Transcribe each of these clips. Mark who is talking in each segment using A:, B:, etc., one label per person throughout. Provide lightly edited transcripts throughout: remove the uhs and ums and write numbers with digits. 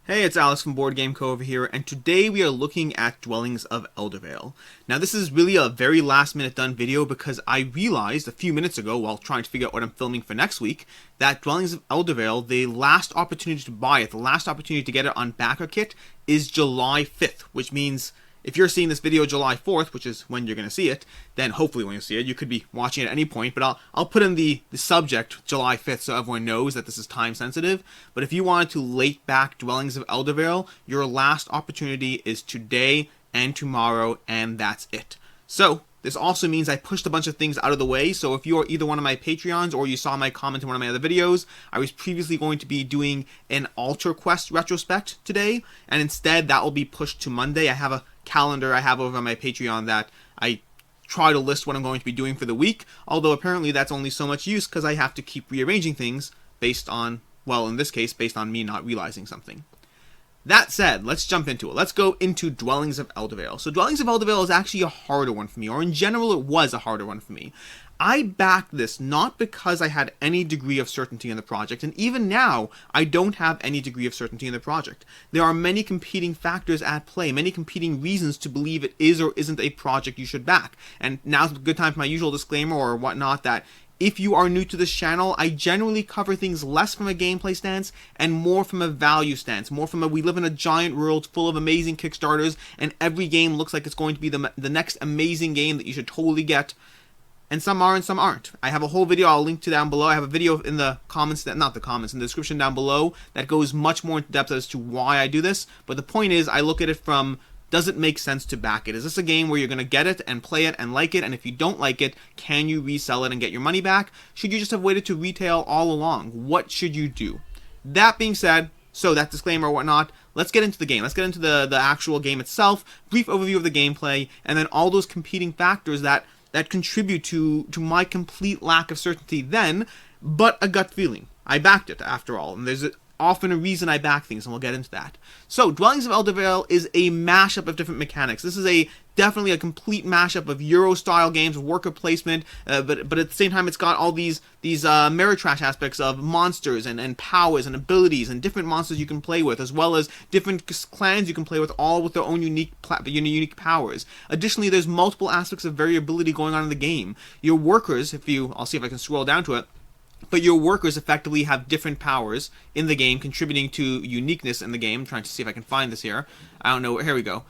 A: Hey, it's Alex from BoardGameCo over here, and today we are looking at Dwellings of Eldervale. Now, this is really a very last-minute done video because I realized a few minutes ago, while trying to figure out what I'm filming for next week, that Dwellings of Eldervale, the last opportunity to buy it, the last opportunity to get it on backer kit, is July 5th, which means if you're seeing this video July 4th, which is when you're going to see it, then hopefully when you see it, you could be watching it at any point, but I'll put in the subject July 5th so everyone knows that this is time sensitive. But if you wanted to late back Dwellings of Eldervale, your last opportunity is today and tomorrow, and that's it. So this also means I pushed a bunch of things out of the way, so if you're either one of my Patreons or you saw my comment in one of my other videos, I was previously going to be doing an Alter Quest retrospect today, and instead that will be pushed to Monday. I have a calendar I have over on my Patreon that I try to list what I'm going to be doing for the week, although apparently that's only so much use because I have to keep rearranging things based on, well, in this case, based on me not realizing something. That said, let's jump into it. Let's go into Dwellings of Eldervale. So Dwellings of Eldervale is actually a harder one for me, or in general it was a harder one for me. I backed this not because I had any degree of certainty in the project, and even now, I don't have any degree of certainty in the project. There are many competing factors at play, many competing reasons to believe it is or isn't a project you should back. And now's a good time for my usual disclaimer or whatnot that if you are new to this channel, I generally cover things less from a gameplay stance and more from a value stance, more from a we live in a giant world full of amazing Kickstarters and every game looks like it's going to be the next amazing game that you should totally get. And some are and some aren't. I have a whole video I'll link to down below. I have a video in the comments, not the comments, in the description down below that goes much more into depth as to why I do this. But the point is, I look at it from, does it make sense to back it? Is this a game where you're going to get it and play it and like it? And if you don't like it, can you resell it and get your money back? Should you just have waited to retail all along? What should you do? That being said, so that disclaimer or whatnot, let's get into the game. Let's get into the actual game itself, brief overview of the gameplay, and then all those competing factors that contribute to my complete lack of certainty then, but a gut feeling. I backed it, after all, and there's often a reason I back things, and we'll get into that. So, Dwellings of Eldervale is a mashup of different mechanics. This is definitely a complete mashup of Euro-style games, worker placement, but at the same time it's got all these Ameritrash aspects of monsters and powers and abilities and different monsters you can play with, as well as different clans you can play with, all with their own unique powers. Additionally, there's multiple aspects of variability going on in the game. Your workers, I'll see if I can scroll down to it, but your workers effectively have different powers in the game, contributing to uniqueness in the game. I'm trying to see if I can find this here. I don't know. Here we go.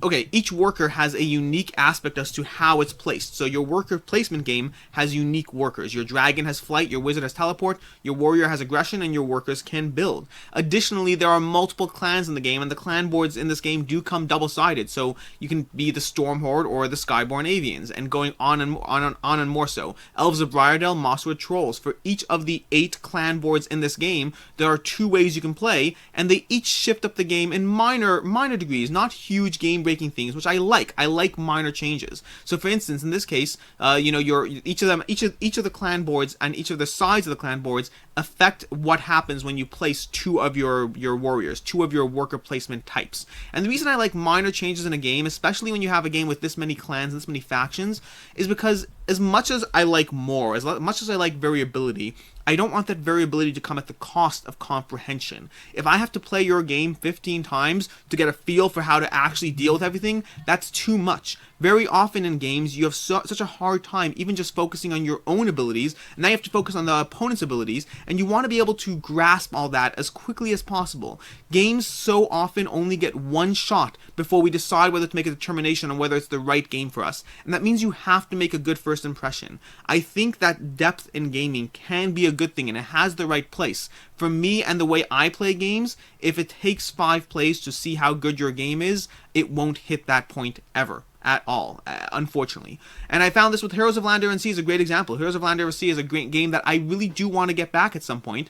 A: Okay, each worker has a unique aspect as to how it's placed. So your worker placement game has unique workers. Your dragon has flight, your wizard has teleport, your warrior has aggression, and your workers can build. Additionally, there are multiple clans in the game, and the clan boards in this game do come double-sided. So you can be the Stormhorde or the Skyborn Avians, and going on and more so. Elves of Briardale, Mosswood Trolls. For each of the 8 clan boards in this game, there are 2 ways you can play, and they each shift up the game in minor degrees, not huge game-breaking things, which I like. I like minor changes. So, for instance, in this case, each of the clan boards and each of the sides of the clan boards affect what happens when you place 2 of your warriors, 2 of your worker placement types. And the reason I like minor changes in a game, especially when you have a game with this many clans and this many factions, is because as much as I like more, as much as I like variability, I don't want that variability to come at the cost of comprehension. If I have to play your game 15 times to get a feel for how to actually deal with everything, that's too much. Very often in games, you have such a hard time even just focusing on your own abilities, and now you have to focus on the opponent's abilities, and you want to be able to grasp all that as quickly as possible. Games so often only get one shot before we decide whether to make a determination on whether it's the right game for us, and that means you have to make a good first impression. I think that depth in gaming can be a good thing, and it has the right place. For me and the way I play games, if it takes 5 plays to see how good your game is, it won't hit that point ever. At all, unfortunately. And I found this with Heroes of Land, Air, and Sea as a great example. Heroes of Land, Air, and Sea is a great game that I really do want to get back at some point.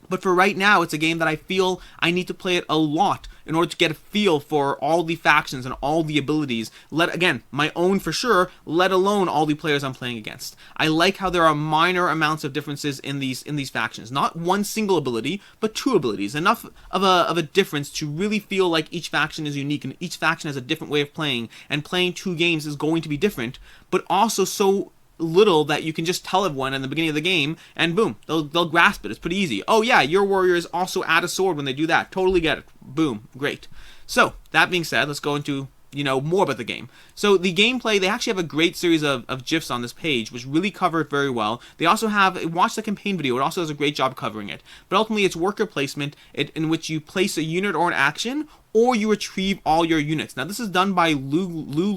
A: But for right now, it's a game that I feel I need to play it a lot in order to get a feel for all the factions and all the abilities. Again, my own for sure, let alone all the players I'm playing against. I like how there are minor amounts of differences in these factions. Not one single ability, but 2 abilities. Enough of a difference to really feel like each faction is unique and each faction has a different way of playing. And playing 2 games is going to be different, but also so little that you can just tell everyone in the beginning of the game, and boom, they'll grasp it. It's pretty easy. Oh yeah, your warriors also add a sword when they do that. Totally get it. Boom, great. So that being said, let's go into more about the game. So the gameplay, they actually have a great series of GIFs on this page, which really cover it very well. They also have, watch the campaign video, it also does a great job covering it. But ultimately, it's worker placement in which you place a unit or an action, or you retrieve all your units. Now, this is done by Luke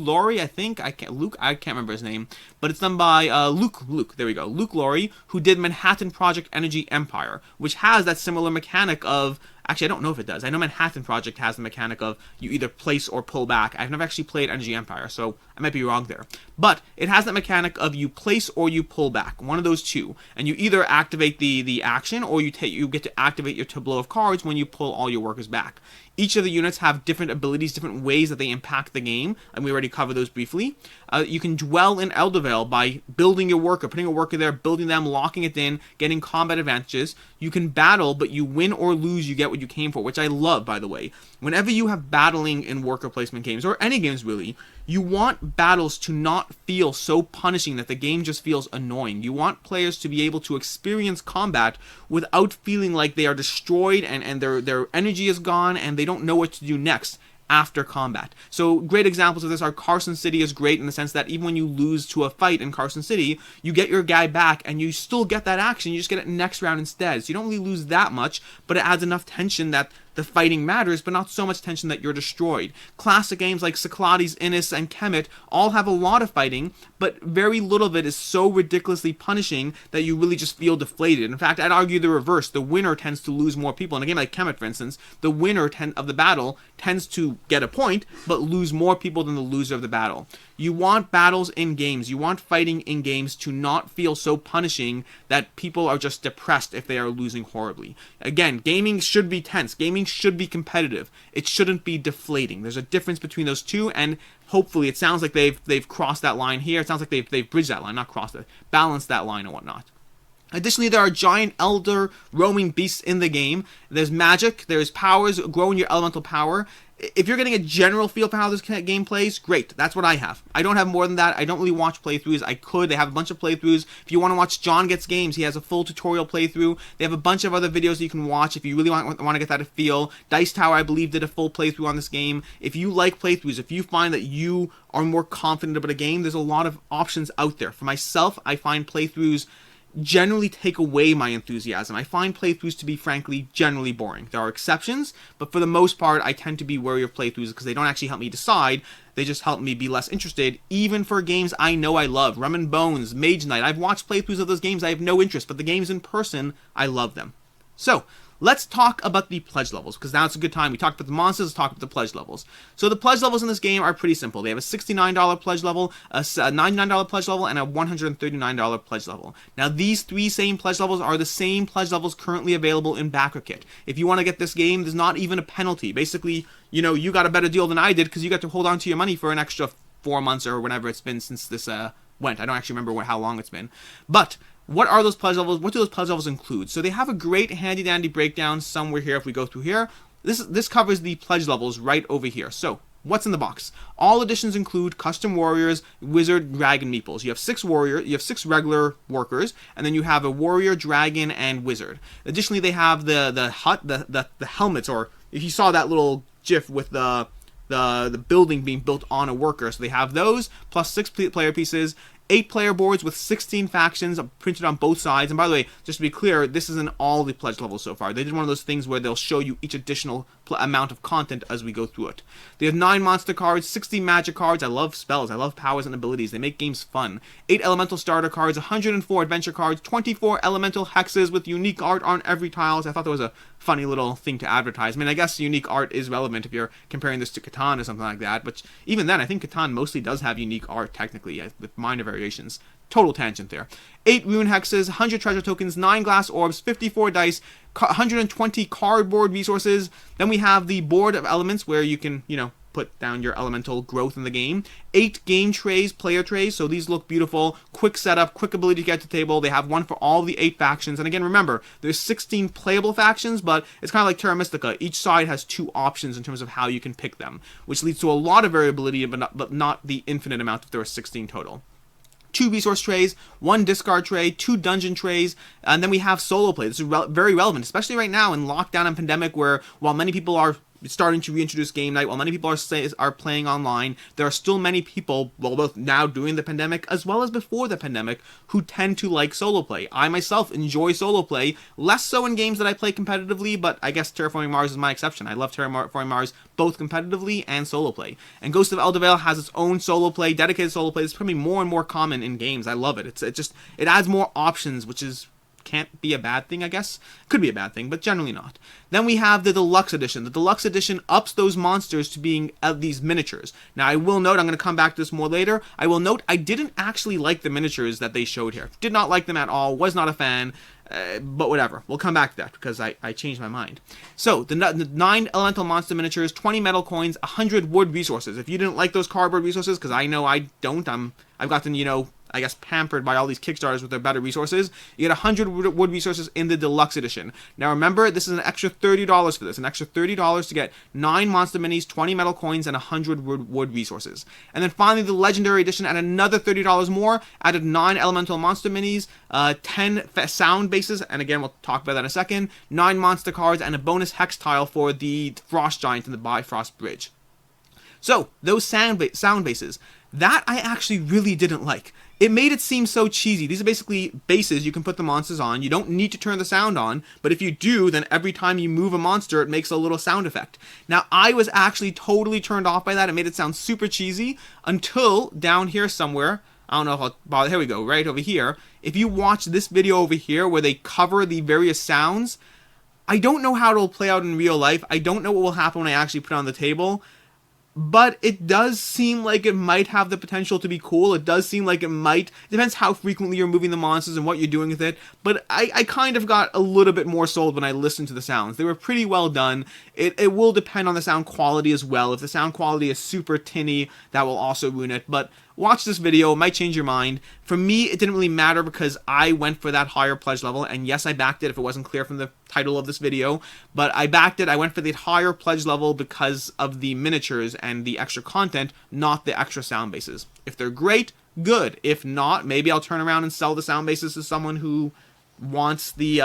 A: Laurie, I think. I can't remember his name, but it's done by Luke, there we go. Luke Laurie, who did Manhattan Project Energy Empire, which has that similar mechanic of, actually, I don't know if it does. I know Manhattan Project has the mechanic of you either place or pull back. I've never actually played Energy Empire, so I might be wrong there. But it has that mechanic of you place or you pull back, one of those two. And you either activate the action, or you get to activate your tableau of cards when you pull all your workers back. Each of the units have different abilities, different ways that they impact the game, and we already covered those briefly. You can dwell in Eldervale by building your worker, putting a worker there, building them, locking it in, getting combat advantages. You can battle, but you win or lose, you get what you came for, which I love, by the way. Whenever you have battling in worker placement games, or any games really, you want battles to not feel so punishing that the game just feels annoying. You want players to be able to experience combat without feeling like they are destroyed and their energy is gone and they don't know what to do next after combat. So great examples of this are Carson City is great in the sense that even when you lose to a fight in Carson City, you get your guy back and you still get that action, you just get it next round instead. So you don't really lose that much, but it adds enough tension that the fighting matters, but not so much tension that you're destroyed. Classic games like Cyclades, Innis, and Kemet all have a lot of fighting, but very little of it is so ridiculously punishing that you really just feel deflated. In fact, I'd argue the reverse. The winner tends to lose more people. In a game like Kemet, for instance, the winner of the battle tends to get a point, but lose more people than the loser of the battle. You want battles in games, you want fighting in games to not feel so punishing that people are just depressed if they are losing horribly. Again, gaming should be tense, gaming should be competitive, it shouldn't be deflating. There's a difference between those two, and hopefully it sounds like they've crossed that line here. It sounds like they've bridged that line, not crossed it, balanced that line and whatnot. Additionally, there are giant elder roaming beasts in the game. There's magic, there's powers, growing your elemental power. If you're getting a general feel for how this game plays, great. That's what I have. I don't have more than that. I don't really watch playthroughs. I could. They have a bunch of playthroughs. If you want to watch John Gets Games, he has a full tutorial playthrough. They have a bunch of other videos that you can watch if you really want to get that feel. Dice Tower, I believe, did a full playthrough on this game. If you like playthroughs, if you find that you are more confident about a game, there's a lot of options out there. For myself, I find playthroughs generally take away my enthusiasm. I find playthroughs to be, frankly, generally boring. There are exceptions, but for the most part, I tend to be wary of playthroughs because they don't actually help me decide. They just help me be less interested, even for games I know I love. Rum and Bones, Mage Knight. I've watched playthroughs of those games. I have no interest, but the games in person, I love them. So, let's talk about the pledge levels, because now it's a good time. We talked about the monsters, let's talk about the pledge levels. So the pledge levels in this game are pretty simple. They have a $69 pledge level, a $99 pledge level, and a $139 pledge level. Now these three same pledge levels are the same pledge levels currently available in Backer Kit. If you want to get this game, there's not even a penalty. Basically, you got a better deal than I did because you got to hold on to your money for an extra 4 months or whatever it's been since this went. I don't actually remember how long it's been. But what are those pledge levels? What do those pledge levels include? So they have a great handy-dandy breakdown somewhere here if we go through here. This covers the pledge levels right over here. So what's in the box? All editions include custom warriors, wizard, dragon meeples. You have 6 regular workers, and then you have a warrior, dragon, and wizard. Additionally, they have the hut, the helmets, or if you saw that little GIF with the building being built on a worker. So they have those, plus 6 player pieces, 8 player boards with 16 factions printed on both sides. And by the way, just to be clear, this isn't all the pledge levels so far. They did one of those things where they'll show you each additional amount of content as we go through it. They have 9 monster cards, 60 magic cards. I love spells. I love powers and abilities. They make games fun. 8 elemental starter cards, 104 adventure cards, 24 elemental hexes with unique art on every tile. So I thought that was a funny little thing to advertise. I mean, I guess unique art is relevant if you're comparing this to Catan or something like that. But even then, I think Catan mostly does have unique art, technically, with minor variations. Total tangent there. 8 rune hexes, 100 treasure tokens, 9 glass orbs, 54 dice, 120 cardboard resources. Then we have the board of elements where you can, put down your elemental growth in the game. 8 game trays, player trays, so these look beautiful. Quick setup, quick ability to get to the table. They have one for all the 8 factions. And again, remember, there's 16 playable factions, but it's kind of like Terra Mystica. Each side has 2 options in terms of how you can pick them, which leads to a lot of variability, but not the infinite amount if there are 16 total. 2 resource trays, 1 discard tray, 2 dungeon trays, and then we have solo play. This is very relevant, especially right now in lockdown and pandemic, where while many people are starting to reintroduce game night, while many people are playing online, there are still many people, well, both now during the pandemic as well as before the pandemic, who tend to like solo play. I myself enjoy solo play, less so in games that I play competitively, but I guess Terraforming Mars is my exception. I love Terraforming Mars both competitively and solo play. And Ghost of Eldervale has its own solo play, dedicated solo play. It's becoming more and more common in games. I love it. It adds more options, which is can't be a bad thing, I guess. Could be a bad thing, but generally not. Then we have the Deluxe Edition. The Deluxe Edition ups those monsters to being these miniatures. Now, I will note, I'm going to come back to this more later, I will note I didn't actually like the miniatures that they showed here. Did not like them at all, was not a fan, but whatever. We'll come back to that, because I changed my mind. So, the 9 Elemental Monster miniatures, 20 metal coins, 100 wood resources. If you didn't like those cardboard resources, because I know I don't, I've gotten, I guess, pampered by all these Kickstarters with their better resources. You get 100 wood resources in the Deluxe Edition. Now remember, this is an extra $30 for this. An extra $30 to get 9 monster minis, 20 metal coins, and 100 wood resources. And then finally, the Legendary Edition at another $30 more, added 9 elemental monster minis, 10 sound bases, and again, we'll talk about that in a second, 9 monster cards, and a bonus hex tile for the Frost Giant and the Bifrost Bridge. So, those sound bases, that I actually really didn't like. It made it seem so cheesy. These are basically bases you can put the monsters on. You don't need to turn the sound on, but if you do, then every time you move a monster, it makes a little sound effect. Now, I was actually totally turned off by that. It made it sound super cheesy until down here somewhere, I don't know if I'll bother, here we go, right over here. If you watch this video over here where they cover the various sounds, I don't know how it'll play out in real life. I don't know what will happen when I actually put it on the table. But it does seem like it might have the potential to be cool. It does seem like it might. It depends how frequently you're moving the monsters and what you're doing with it. But I kind of got a little bit more sold when I listened to the sounds. They were pretty well done. It will depend on the sound quality as well. If the sound quality is super tinny, that will also ruin it. But watch this video. It might change your mind. For me, it didn't really matter because I went for that higher pledge level. And yes, I backed it if it wasn't clear from the title of this video. But I backed it. I went for the higher pledge level because of the miniatures and the extra content, not the extra sound bases. If they're great, good. If not, maybe I'll turn around and sell the sound bases to someone who wants the,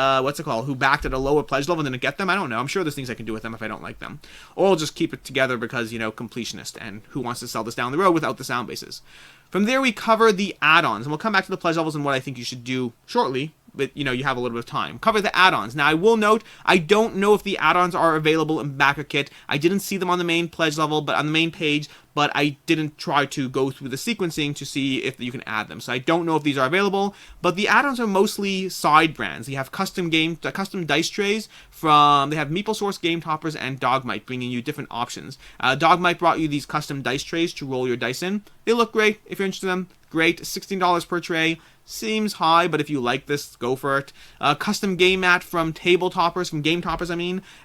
A: who backed at a lower pledge level and didn't get them. I don't know. I'm sure there's things I can do with them if I don't like them. Or I'll just keep it together because, completionist, and who wants to sell this down the road without the sound bases. From there, we cover the add-ons, and we'll come back to the pledge levels and what I think you should do shortly, but, you have a little bit of time. Cover the add-ons. Now, I will note, I don't know if the add-ons are available in Backer Kit. I didn't see them on the main pledge level, but on the main page, but I didn't try to go through the sequencing to see if you can add them. So I don't know if these are available, but the add-ons are mostly side brands. You have custom dice trays they have MeepleSource, Game Toppers, and Dogmite, bringing you different options. Dogmite brought you these custom dice trays to roll your dice in. They look great. If you're interested in them, great. $16 per tray. Seems high, but if you like this, go for it. Custom game mat from Game Toppers,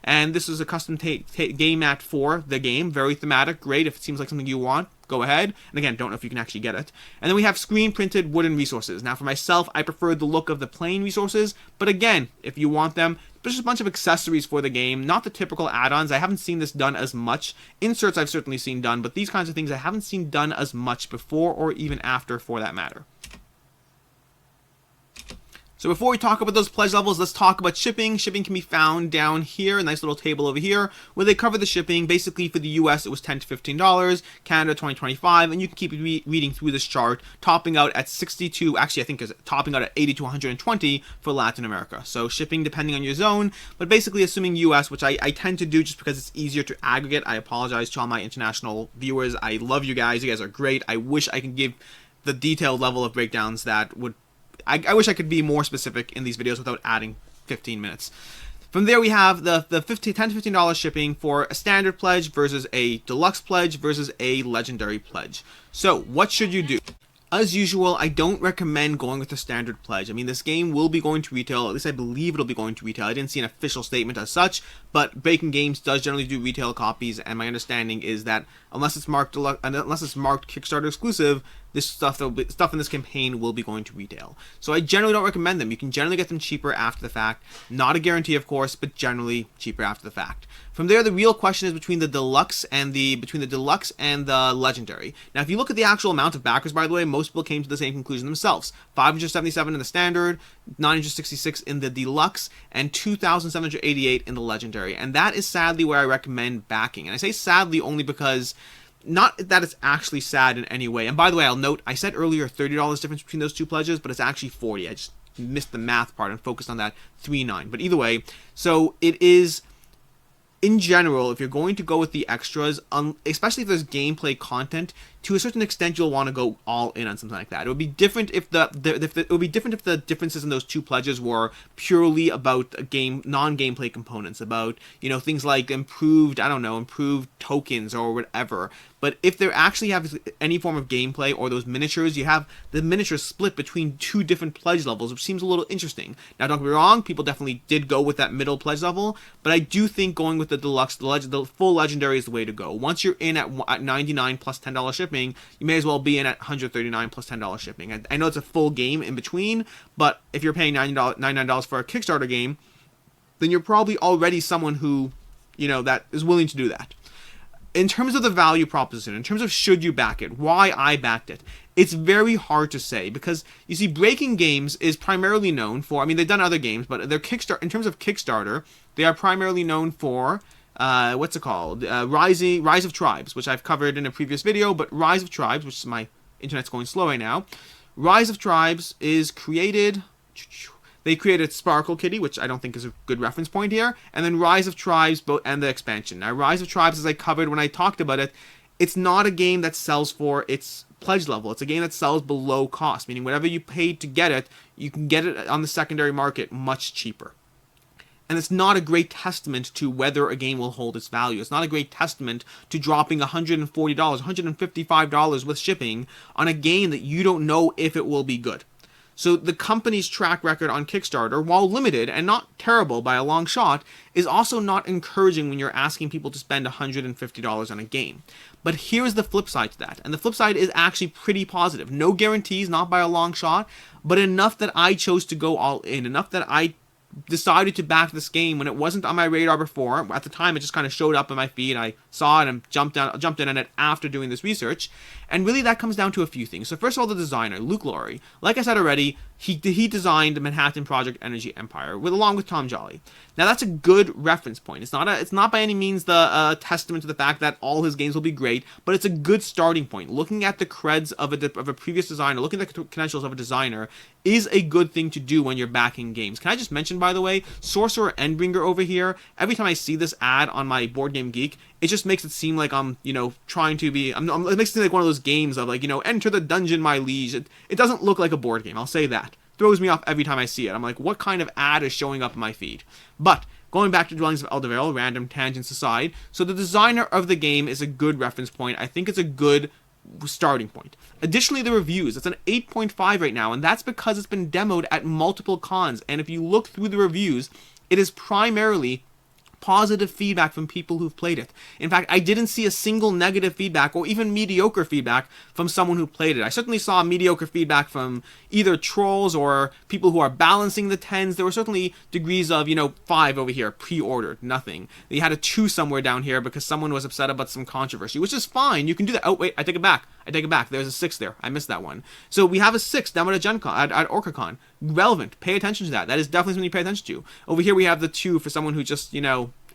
A: and this is a custom game mat for the game. Very thematic, great. If it seems like something you want, go ahead. And again, don't know if you can actually get it. And then we have screen printed wooden resources. Now for myself, I prefer the look of the plain resources, but again, if you want them, there's just a bunch of accessories for the game, not the typical add-ons. I haven't seen this done as much. Inserts I've certainly seen done, but these kinds of things I haven't seen done as much before or even after for that matter. So before we talk about those pledge levels, let's talk about shipping. Shipping can be found down here, a nice little table over here, where they cover the shipping. Basically, for the US, it was $10 to $15, Canada, $20 to $25, and you can keep reading through this chart, topping out at 62, actually I think is topping out at 80 to 120 for Latin America. So shipping depending on your zone, but basically assuming US, which I tend to do just because it's easier to aggregate. I apologize to all my international viewers. I love you guys. You guys are great. I wish I could give the detailed level of breakdowns that would I wish I could be more specific in these videos without adding 15 minutes. From there, we have the $10 to $15 shipping for a standard pledge versus a deluxe pledge versus a legendary pledge. So, what should you do? As usual, I don't recommend going with the standard pledge. I mean, this game will be going to retail. At least I believe it'll be going to retail. I didn't see an official statement as such, but Bacon Games does generally do retail copies, and my understanding is that unless it's marked Kickstarter exclusive, this stuff in this campaign will be going to retail. So I generally don't recommend them. You can generally get them cheaper after the fact. Not a guarantee, of course, but generally cheaper after the fact. From there, the real question is between the deluxe and the legendary. Now, if you look at the actual amount of backers, by the way, most people came to the same conclusion themselves. 577 in the standard, 966 in the deluxe, and 2,788 in the legendary. And that is sadly where I recommend backing. And I say sadly only because not that it's actually sad in any way. And by the way, I'll note, I said earlier $30 difference between those two pledges, but it's actually 40. I just missed the math part and focused on that 3.9. But either way, so it is, in general, if you're going to go with the extras, especially if there's gameplay content, to a certain extent you'll want to go all in on something like that. It would be different if the differences in those two pledges were purely about non-gameplay components, about, you know, things like improved tokens or whatever. But if they actually have any form of gameplay or those miniatures, you have the miniatures split between two different pledge levels, which seems a little interesting. Now, don't get me wrong, people definitely did go with that middle pledge level, but I do think going with the deluxe, the full legendary is the way to go. Once you're in at 99 plus $10 shipping, you may as well be in at 139 plus $10 shipping. I know it's a full game in between, but if you're paying $99 for a Kickstarter game, then you're probably already someone who, you know, that is willing to do that. In terms of the value proposition, in terms of should you back it, why I backed it, it's very hard to say, because you see, Breaking Games is primarily known for, I mean, they've done other games, but their Kickstarter, in terms of Kickstarter, they are primarily known for, what's it called? Rise of Tribes, which I've covered in a previous video, but Rise of Tribes, which is, my internet's going slow right now. Rise of Tribes is created, they created Sparkle Kitty, which I don't think is a good reference point here, and then Rise of Tribes and the expansion. Now, Rise of Tribes, as I covered when I talked about it, it's not a game that sells for its pledge level. It's a game that sells below cost, meaning whatever you paid to get it, you can get it on the secondary market much cheaper. And it's not a great testament to whether a game will hold its value. It's not a great testament to dropping $140, $155 with shipping on a game that you don't know if it will be good. So the company's track record on Kickstarter, while limited and not terrible by a long shot, is also not encouraging when you're asking people to spend $150 on a game. But here's the flip side to that, and the flip side is actually pretty positive. No guarantees, not by a long shot, but enough that I chose to go all in, enough that I decided to back this game when it wasn't on my radar before. At the time, it just kind of showed up in my feed. I saw it and jumped in on it after doing this research. And really, that comes down to a few things. So first of all, the designer, Luke Laurie. Like I said already, he designed Manhattan Project Energy Empire along with Tom Jolly. Now, that's a good reference point. It's not by any means the testament to the fact that all his games will be great, but it's a good starting point. Looking at the creds of a previous designer, looking at the credentials of a designer, is a good thing to do when you're backing games. Can I just mention, by the way, Sorcerer Endbringer over here, every time I see this ad on my Board Game Geek, it just makes it seem like I'm, you know, trying to be, it makes it seem like one of those games of, like, you know, enter the dungeon, my liege. It doesn't look like a board game, I'll say that. Throws me off every time I see it. I'm like, what kind of ad is showing up in my feed? But going back to Dwellings of Eldervale, random tangents aside, so the designer of the game is a good reference point. I think it's a good starting point. Additionally, the reviews, it's an 8.5 right now, and that's because it's been demoed at multiple cons. And if you look through the reviews, it is primarily positive feedback from people who've played it. In fact, I didn't see a single negative feedback or even mediocre feedback from someone who played it. I certainly saw mediocre feedback from either trolls or people who are balancing the 10s. There were certainly degrees of, 5 over here, pre-ordered, nothing. You had a 2 somewhere down here because someone was upset about some controversy, which is fine. You can do that. Oh, wait, I take it back. There's a 6 there. I missed that one. So we have a 6 down at Gen Con, at OrcaCon. Relevant. Pay attention to that. That is definitely something you pay attention to. Over here we have the 2 for someone who just,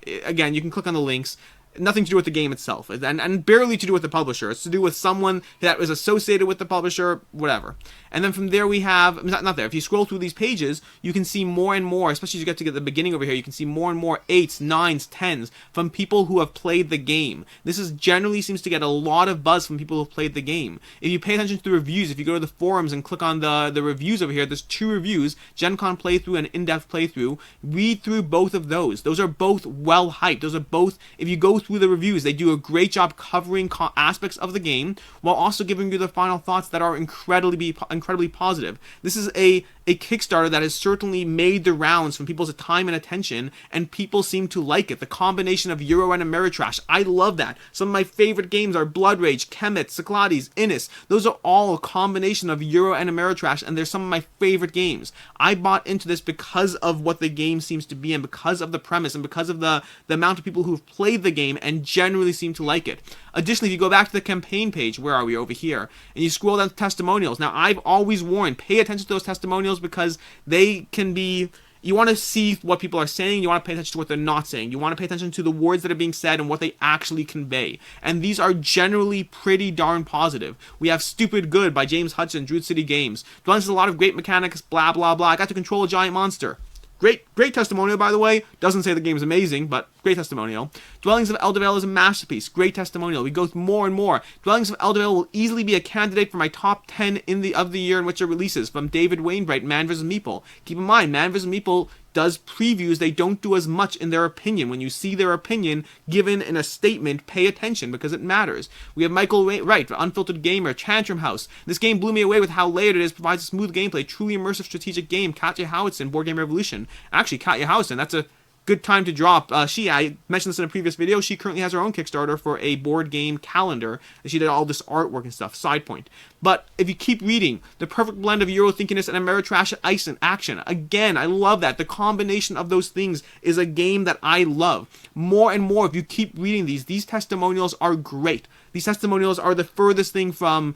A: again, you can click on the links. Nothing to do with the game itself, and barely to do with the publisher. It's to do with someone that was associated with the publisher, whatever. And then from there we have, not there, if you scroll through these pages, you can see more and more, especially as you get to the beginning over here, you can see more and more 8s, 9s, 10s from people who have played the game. This is generally seems to get a lot of buzz from people who have played the game. If you pay attention to the reviews, if you go to the forums and click on the reviews over here, there's 2 reviews, Gen Con playthrough and in-depth playthrough. Read through both of those. Those are both well hyped. Those are both, if you go through the reviews, they do a great job covering aspects of the game while also giving you the final thoughts that are incredibly positive. This is a Kickstarter that has certainly made the rounds from people's time and attention, and people seem to like it. The combination of Euro and Ameritrash, I love that. Some of my favorite games are Blood Rage, Kemet, Cyclades, Innis. Those are all a combination of Euro and Ameritrash, and they're some of my favorite games. I bought into this because of what the game seems to be and because of the premise and because of the amount of people who've played the game and generally seem to like it. Additionally, if you go back to the campaign page, where are we, over here, and you scroll down to testimonials. Now, I've always warned, pay attention to those testimonials because they can be, you want to see what people are saying, you want to pay attention to what they're not saying, you want to pay attention to the words that are being said and what they actually convey. And these are generally pretty darn positive. We have Stupid Good by James Hudson, Druid City Games. Dwellings has a lot of great mechanics, blah, blah, blah. I got to control a giant monster. Great testimonial, by the way. Doesn't say the game's amazing, but great testimonial. Dwellings of Eldervale is a masterpiece. Great testimonial. We go through more and more. Dwellings of Eldervale will easily be a candidate for my top 10 of the year in which it releases, from David Wainwright, Man vs. Meeple. Keep in mind, Man vs. Meeple does previews. They don't do as much in their opinion. When you see their opinion given in a statement, pay attention because it matters. We have Michael Wright, Unfiltered Gamer, Tantrum House. This game blew me away with how layered it is, provides a smooth gameplay, truly immersive strategic game. Katya Howitson, Board Game Revolution. Actually, Katya Howitson, that's a good time to drop. I mentioned this in a previous video, she currently has her own Kickstarter for a board game calendar, and she did all this artwork and stuff, side point. But if you keep reading, the perfect blend of Euro thinkiness and Ameritrash action. Again, I love that. The combination of those things is a game that I love. More and more, if you keep reading these testimonials are great. These testimonials are the furthest thing from,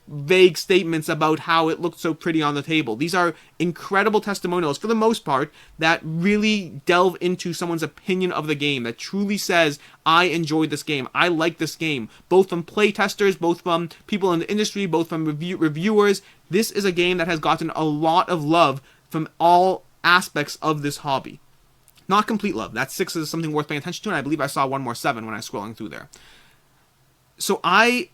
A: vague statements about how it looked so pretty on the table. These are incredible testimonials, for the most part, that really delve into someone's opinion of the game, that truly says, I enjoyed this game, I like this game, both from playtesters, both from people in the industry, both from reviewers. This is a game that has gotten a lot of love from all aspects of this hobby. Not complete love. That 6 is something worth paying attention to, and I believe I saw one more 7 when I was scrolling through there. So I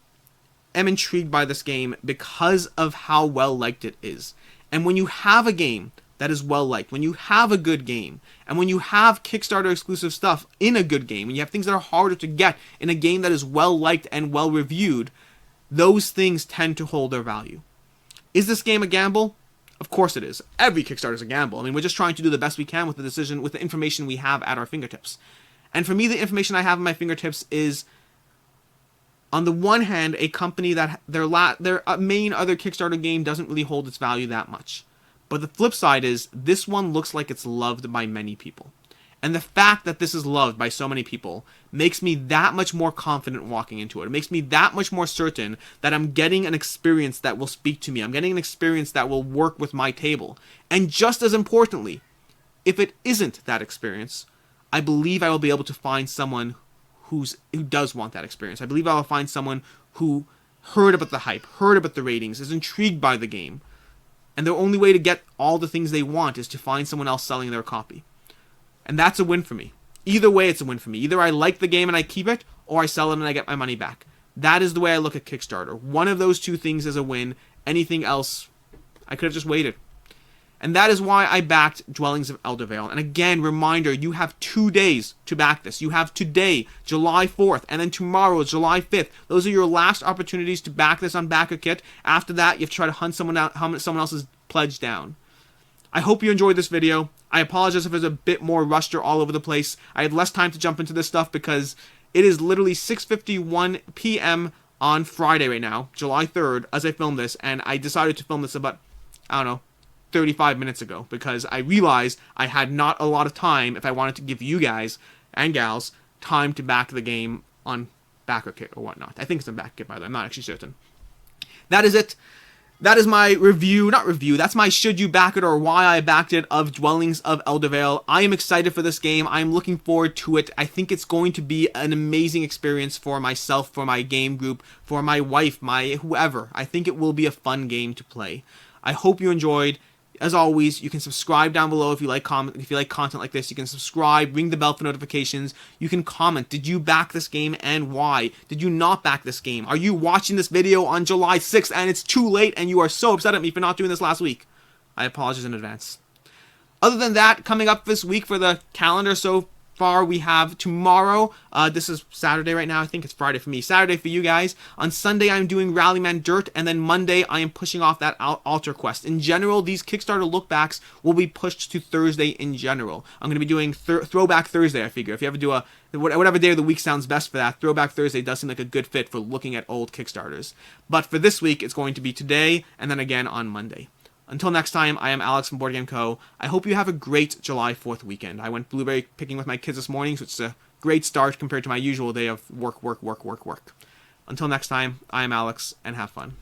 A: am intrigued by this game because of how well liked it is. And when you have a game that is well liked, when you have a good game, and when you have Kickstarter exclusive stuff in a good game, when you have things that are harder to get in a game that is well liked and well reviewed, those things tend to hold their value. Is this game a gamble? Of course it is. Every Kickstarter is a gamble. I mean, we're just trying to do the best we can with the information we have at our fingertips. And for me, the information I have at my fingertips is, on the one hand, a company that their main other Kickstarter game doesn't really hold its value that much. But the flip side is, this one looks like it's loved by many people. And the fact that this is loved by so many people makes me that much more confident walking into it. It makes me that much more certain that I'm getting an experience that will speak to me. I'm getting an experience that will work with my table. And just as importantly, if it isn't that experience, I believe I will be able to find someone who does want that experience. I believe I will find someone who heard about the hype, heard about the ratings, is intrigued by the game, and the only way to get all the things they want is to find someone else selling their copy. And that's a win for me. Either way, it's a win for me. Either I like the game and I keep it, or I sell it and I get my money back. That is the way I look at Kickstarter. One of those two things is a win. Anything else, I could have just waited. And that is why I backed Dwellings of Eldervale. And again, reminder, you have 2 days to back this. You have today, July 4th, and then tomorrow, July 5th. Those are your last opportunities to back this on BackerKit. After that, you have to try to hunt someone else's pledge down. I hope you enjoyed this video. I apologize if there's a bit more ruster all over the place. I had less time to jump into this stuff because it is literally 6:51 p.m. on Friday right now, July 3rd, as I film this, and I decided to film this about, 35 minutes ago, because I realized I had not a lot of time if I wanted to give you guys and gals time to back the game on BackerKit or whatnot. I think it's on BackerKit, by the way. I'm not actually certain. That is it. That is my that's my should you back it or why I backed it of Dwellings of Eldervale. I am excited for this game. I'm looking forward to it. I think it's going to be an amazing experience for myself, for my game group, for my wife, my whoever. I think it will be a fun game to play. I hope you enjoyed. As always, you can subscribe down below if you like content like this. You can subscribe, ring the bell for notifications. You can comment. Did you back this game and why? Did you not back this game? Are you watching this video on July 6th and it's too late and you are so upset at me for not doing this last week? I apologize in advance. Other than that, coming up this week for the calendar, so far, we have tomorrow, this is Saturday right now, I think it's Friday for me, Saturday for you guys. On Sunday, I'm doing Rallyman Dirt, and then Monday, I am pushing off that Altar Quest. In general, these Kickstarter lookbacks will be pushed to Thursday in general. I'm going to be doing Throwback Thursday, I figure. If you ever do whatever day of the week sounds best for that, Throwback Thursday does seem like a good fit for looking at old Kickstarters. But for this week, it's going to be today, and then again on Monday. Until next time, I am Alex from BoardGameCo. I hope you have a great July 4th weekend. I went blueberry picking with my kids this morning, so it's a great start compared to my usual day of work. Until next time, I am Alex, and have fun.